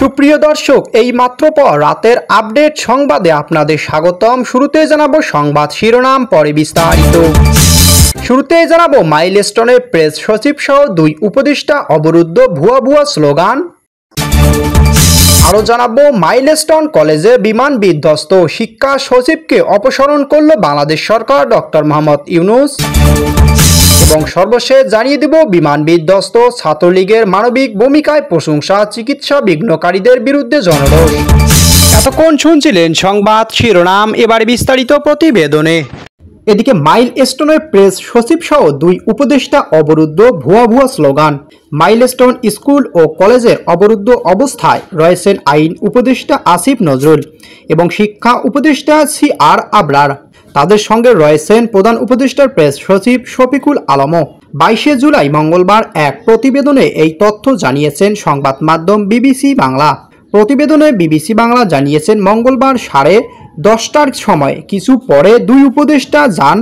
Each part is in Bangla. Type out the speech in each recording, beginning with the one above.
সুপ্রিয় দর্শক, এই মাত্র পর রাতের আপডেট সংবাদে আপনাদের স্বাগতম। শুরুতে জানাবো সংবাদ শিরোনাম, পরে বিস্তারিত। শুরুতে জানাবো মাইলস্টোনে প্রেস সচিব সহ 2 উপদেষ্টা অবরুদ্ধ, ভুয়া স্লোগান। আরও জানাবো মাইলস্টোন কলেজে বিমান বিধ্বস্ত, শিক্ষা সচিবকে অপসারণ করল বাংলাদেশ সরকার, ডক্টর মোহাম্মদ ইউনূস। এবং সর্বশেষ জানিয়ে দেব বিমান বিধ্বস্ত, ছাত্রলীগের মানবিক ভূমিকায় প্রশংসা, চিকিৎসা বিঘ্নকারীদের বিরুদ্ধে জনরোষ। এতক্ষণ শুনছিলেন সংবাদ শিরোনাম, এবার বিস্তারিত প্রতিবেদনে। এদিকে মাইলস্টোনের প্রেস সচিব সহ 2 উপদেষ্টা অবরুদ্ধ, ভুয়া স্লোগান। মাইলস্টোন স্কুল ও কলেজের অবরুদ্ধ অবস্থায় রয়েছেন আইন উপদেষ্টা আসিফ নজরুল এবং শিক্ষা উপদেষ্টা CR আবরার। তাদের সঙ্গে রয়েছেন প্রধান উপদেষ্টার প্রেস সচিব শফিকুল আলমও। 22 জুলাই মঙ্গলবার এক প্রতিবেদনে এই তথ্য জানিয়েছেন সংবাদ মাধ্যম BBC বাংলা। প্রতিবেদনে BBC বাংলা জানিয়েছেন মঙ্গলবার 10:30টার সময় কিছু পরে 2 উপদেষ্টা যান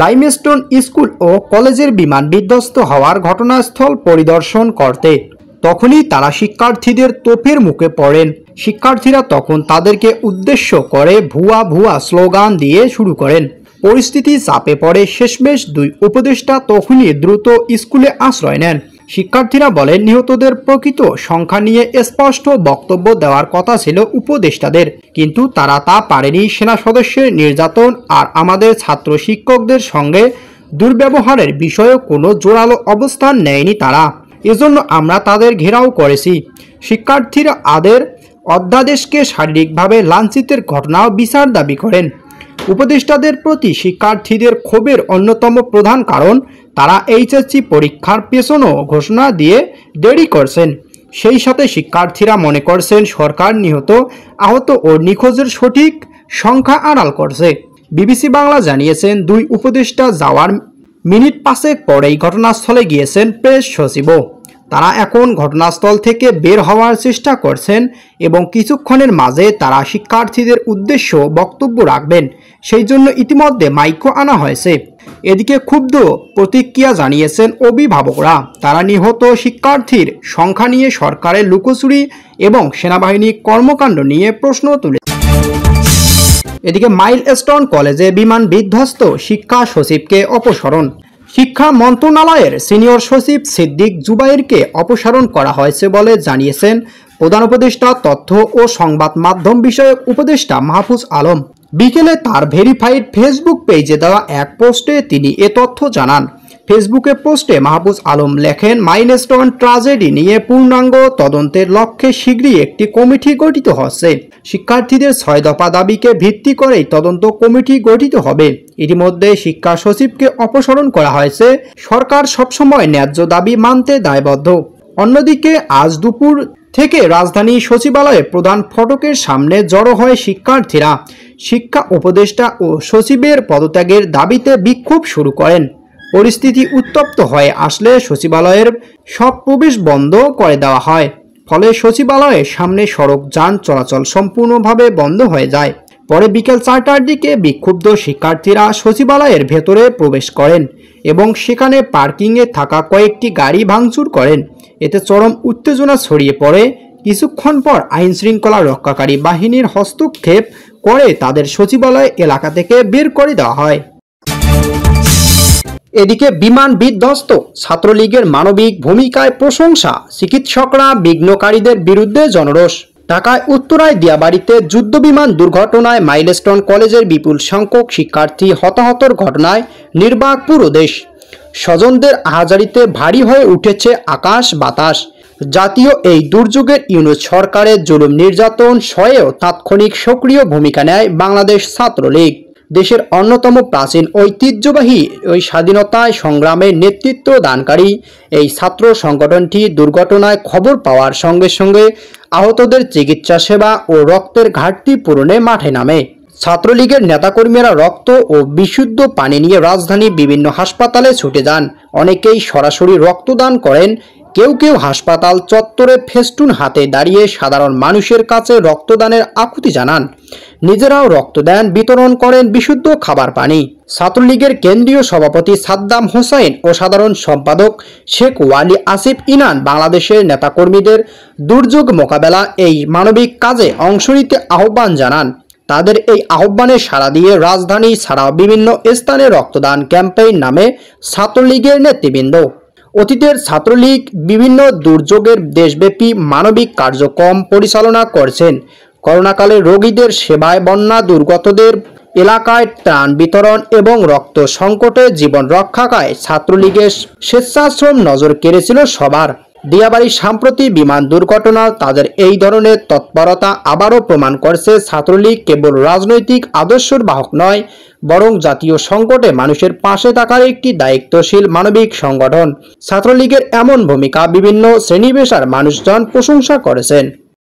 লাইমস্টোন স্কুল ও কলেজের বিমান বিধ্বস্ত হওয়ার ঘটনাস্থল পরিদর্শন করতে। তখনই তারা শিক্ষার্থীদের তোপের মুখে পড়েন। শিক্ষার্থীরা তখন তাদেরকে উদ্দেশ্য করে ভুয়া স্লোগান দিয়ে শুরু করেন। পরিস্থিতি চাপে পড়ে শেষমেশ 2 উপদেষ্টা তখনই দ্রুত স্কুলে আশ্রয় নেন। শিক্ষার্থীরা বলেন, নিহতদের প্রকৃত সংখ্যা নিয়ে স্পষ্ট বক্তব্য দেওয়ার কথা ছিল উপদেষ্টাদের, কিন্তু তারা তা পারেনি। সেনা সদস্যের নির্যাতন আর আমাদের ছাত্র শিক্ষকদের সঙ্গে দুর্ব্যবহারের বিষয়ে কোনো জোরালো অবস্থান নেয়নি তারা। এজন্য আমরা তাদের ঘেরাও করেছি। শিক্ষার্থীরা অধ্যাদেশকে শারীরিকভাবে লাঞ্ছিতের ঘটনাও বিচার দাবি করেন। উপদেষ্টাদের প্রতি শিক্ষার্থীদের ক্ষোভের অন্যতম প্রধান কারণ তারা HSC পরীক্ষার পেছনও ঘোষণা দিয়ে দেরি করছেন। সেই সাথে শিক্ষার্থীরা মনে করছেন সরকার নিহত, আহত ও নিখোঁজের সঠিক সংখ্যা আড়াল করছে। BBC বাংলা জানিয়েছেন 2 উপদেষ্টা যাওয়ার মিনিট 5 পরেই ঘটনাস্থলে গিয়েছেন প্রেস সচিবও। তারা এখন ঘটনাস্থল থেকে বের হওয়ার চেষ্টা করছেন এবং কিছুক্ষণের মাঝে তারা শিক্ষার্থীদের উদ্দেশ্য বক্তব্য রাখবেন। সেই জন্য ইতিমধ্যে মাইকও আনা হয়েছে। এদিকে ক্ষুব্ধ প্রতিক্রিয়া জানিয়েছেন অভিভাবকরা। তারা নিহত শিক্ষার্থীর সংখ্যা নিয়ে সরকারের লুকোচুরি এবং সেনাবাহিনীর কর্মকাণ্ড নিয়ে প্রশ্ন তুলে। এদিকে মাইলস্টোন কলেজে বিমান বিধ্বস্ত, শিক্ষা সচিবকে অপসারণ। শিক্ষা মন্ত্রণালয়ের সিনিয়র সচিব সিদ্দিক জুবাইরকে অপসারণ করা হয়েছে বলে জানিয়েছেন প্রধান উপদেষ্টা তথ্য ও সংবাদ মাধ্যম বিষয়ক উপদেষ্টা মাহফুজ আলম। বিকেলে তার ভেরিফাইড ফেসবুক পেজে দেওয়া এক পোস্টে তিনি এ তথ্য জানান। ফেসবুকে পোস্টে মাহফুজ আলম লেখেন, মাইলস্টোন ট্র্যাজেডি নিয়ে পূর্ণাঙ্গ তদন্তের লক্ষ্যে শীঘ্রই একটি কমিটি গঠিত হচ্ছে। শিক্ষার্থীদের 6 দফা দাবিকে ভিত্তি করেই তদন্ত কমিটি গঠিত হবে। ইতিমধ্যে শিক্ষা সচিবকে অপসারণ করা হয়েছে। সরকার সবসময় ন্যায্য দাবি মানতে দায়বদ্ধ। অন্যদিকে আজ দুপুর থেকে রাজধানী সচিবালয়ে প্রধান ফটকের সামনে জড়ো হয় শিক্ষার্থীরা। শিক্ষা উপদেষ্টা ও সচিবের পদত্যাগের দাবিতে বিক্ষোভ শুরু করেন। পরিস্থিতি উত্তপ্ত হয়ে আসলে সচিবালয়ের সব প্রবেশ বন্ধ করে দেওয়া হয়। ফলে সচিবালয়ের সামনে সড়ক যান চলাচল সম্পূর্ণভাবে বন্ধ হয়ে যায়। পরে বিকেল 4টার দিকে বিক্ষুব্ধ শিক্ষার্থীরা সচিবালয়ের ভেতরে প্রবেশ করেন এবং সেখানে পার্কিংয়ে থাকা কয়েকটি গাড়ি ভাঙচুর করেন। এতে চরম উত্তেজনা ছড়িয়ে পড়ে। কিছুক্ষণ পর আইনশৃঙ্খলা রক্ষাকারী বাহিনীর হস্তক্ষেপ করে তাদের সচিবালয় এলাকা থেকে বের করে দেওয়া হয়। এদিকে বিমান বিধ্বস্ত, ছাত্রলীগের মানবিক ভূমিকায় প্রশংসা, চিকিৎসকরা বিঘ্নকারীদের বিরুদ্ধে জনরোষ। ঢাকায় উত্তরায় দিয়াবাড়িতে যুদ্ধবিমান দুর্ঘটনায় মাইলস্টোন কলেজের বিপুল সংখ্যক শিক্ষার্থী হতাহতের ঘটনায় নির্বাক পুরো দেশ। স্বজনদের আহাজারিতে ভারী হয়ে উঠেছে আকাশ বাতাস। জাতীয় এই দুর্যোগের ইউনূস সরকারের জুলুম নির্যাতন সয়েও তাৎক্ষণিক সক্রিয় ভূমিকা নেয় বাংলাদেশ ছাত্রলীগ। দেশের অন্যতম প্রাচীন ঐতিহ্যবাহী ওই স্বাধীনতায় সংগ্রামে নেতৃত্ব দানকারী এই ছাত্র সংগঠনটি দুর্ঘটনায় খবর পাওয়ার সঙ্গে সঙ্গে আহতদের চিকিৎসা সেবা ও রক্তের ঘাটতি পূরণে মাঠে নামে। ছাত্রলীগের নেতাকর্মীরা রক্ত ও বিশুদ্ধ পানি নিয়ে রাজধানীর বিভিন্ন হাসপাতালে ছুটে যান। অনেকেই সরাসরি রক্তদান করেন, কেউ কেউ হাসপাতাল চত্বরে ফেস্টুন হাতে দাঁড়িয়ে সাধারণ মানুষের কাছে রক্তদানের আকুতি জানান। নিজেরাও রক্ত দেন, বিতরণ করেন বিশুদ্ধ খাবার পানি। ছাত্রলীগের কেন্দ্রীয় সভাপতি সাদ্দাম হোসাইন ও সাধারণ সম্পাদক শেখ ওয়ালি আসিফ ইনান বাংলাদেশের নেতাকর্মীদের দুর্যোগ মোকাবেলা এই মানবিক কাজে অংশ নিতে আহ্বান জানান। তাদের এই আহ্বানে সাড়া দিয়ে রাজধানী ছাড়াও বিভিন্ন স্থানে রক্তদান ক্যাম্পেইন নামে ছাত্রলীগের নেতৃবৃন্দ। অতীতের ছাত্রলীগ বিভিন্ন দুর্যোগের দেশব্যাপী মানবিক কার্যক্রম পরিচালনা করছেন। করোনাকালে রোগীদের সেবায়, বন্যা দুর্গতদের এলাকায় ত্রাণ বিতরণ এবং রক্ত সংকটে জীবন রক্ষায় ছাত্রলীগের স্বেচ্ছাশ্রম নজর কেড়েছিল সবার। দিয়াবাড়ির সাম্প্রতিক বিমান দুর্ঘটনা তাদের এই ধরনের তৎপরতা আবারও প্রমাণ করছে ছাত্রলীগ কেবল রাজনৈতিক আদর্শের বাহক নয়, বরং জাতীয় সংকটে মানুষের পাশে থাকার একটি দায়িত্বশীল মানবিক সংগঠন। ছাত্রলীগের এমন ভূমিকা বিভিন্ন শ্রেণী পেশার মানুষজন প্রশংসা করেছেন।